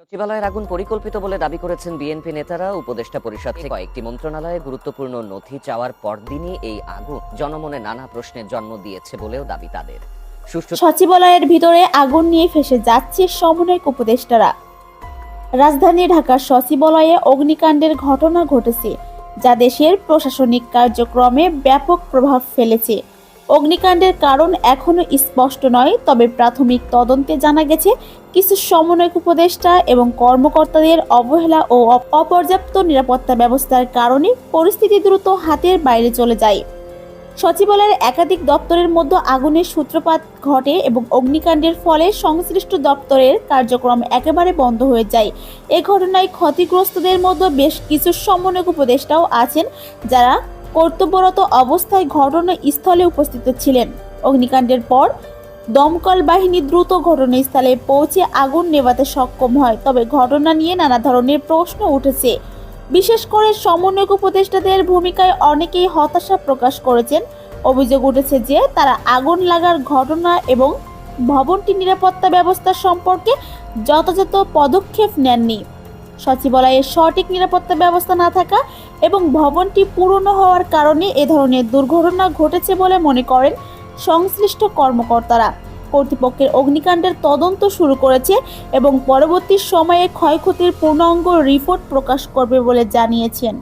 সচিবালয়ের আগুন পরিকল্পিত বলে দাবি করেছেন বিএনপি নেতারা। উপদেষ্টা পরিষদ থেকে কয়েকটি মন্ত্রণালয়ে গুরুত্বপূর্ণ নথি চাওয়ার পরদিনই এই আগুন জনমনে নানা প্রশ্নের জন্ম দিয়েছে বলেও দাবি তাদের। সচিবালয়ের ভিতরে আগুন নিয়ে ফেঁসে যাচ্ছে সমন্বয়ক উপদেষ্টারা। রাজধানী ঢাকার সচিবালয়ে অগ্নিকাণ্ডের ঘটনা ঘটেছে, যা দেশের প্রশাসনিক কার্যক্রমে ব্যাপক প্রভাব ফেলেছে। অগ্নিকাণ্ডের কারণ এখনো স্পষ্ট নয়, তবে প্রাথমিক তদন্তে জানা গেছে কিছু সমন্বয়ক উপদেষ্টা এবং কর্মকর্তাদের অবহেলা ও অপর্যাপ্ত নিরাপত্তা ব্যবস্থার কারণে পরিস্থিতি দ্রুত হাতের বাইরে চলে যায়। সচিবালয়ের একাধিক দপ্তরের মধ্যে আগুনের সূত্রপাত ঘটে এবং অগ্নিকাণ্ডের ফলে সংশ্লিষ্ট দপ্তরের কার্যক্রম একেবারে বন্ধ হয়ে যায়। এ ঘটনায় ক্ষতিগ্রস্তদের মধ্যে বেশ কিছু সমন্বয়ক উপদেষ্টাও আছেন, যারা কর্তব্যরত অবস্থায় ঘটনাস্থলে উপস্থিত ছিলেন। অগ্নিকাণ্ডের পর দমকল বাহিনী দ্রুত ঘটনাস্থলে পৌঁছে আগুন নেভাতে সক্ষম হয়, তবে ঘটনা নিয়ে নানা ধরনের প্রশ্ন উঠেছে। বিশেষ করে সমন্বয়ক উপদেষ্টাদের ভূমিকায় অনেকেই হতাশা প্রকাশ করেছেন। অভিযোগ উঠেছে যে তারা আগুন লাগার ঘটনা এবং ভবনটির নিরাপত্তা ব্যবস্থা সম্পর্কে যথাযথ পদক্ষেপ নেননি। সচিবালয়ের সঠিক নিরাপত্তা ব্যবস্থা না থাকা এবং ভবনটি পুরনো হওয়ার কারণে এ ধরনের দুর্ঘটনা ঘটেছে বলে মনে করেন সংশ্লিষ্ট কর্মকর্তারা। কর্তৃপক্ষের অগ্নিকাণ্ডের তদন্ত শুরু করেছে এবং পরবর্তী সময়ে ক্ষয়ক্ষতির পূর্ণাঙ্গ রিপোর্ট প্রকাশ করবে বলে জানিয়েছেন।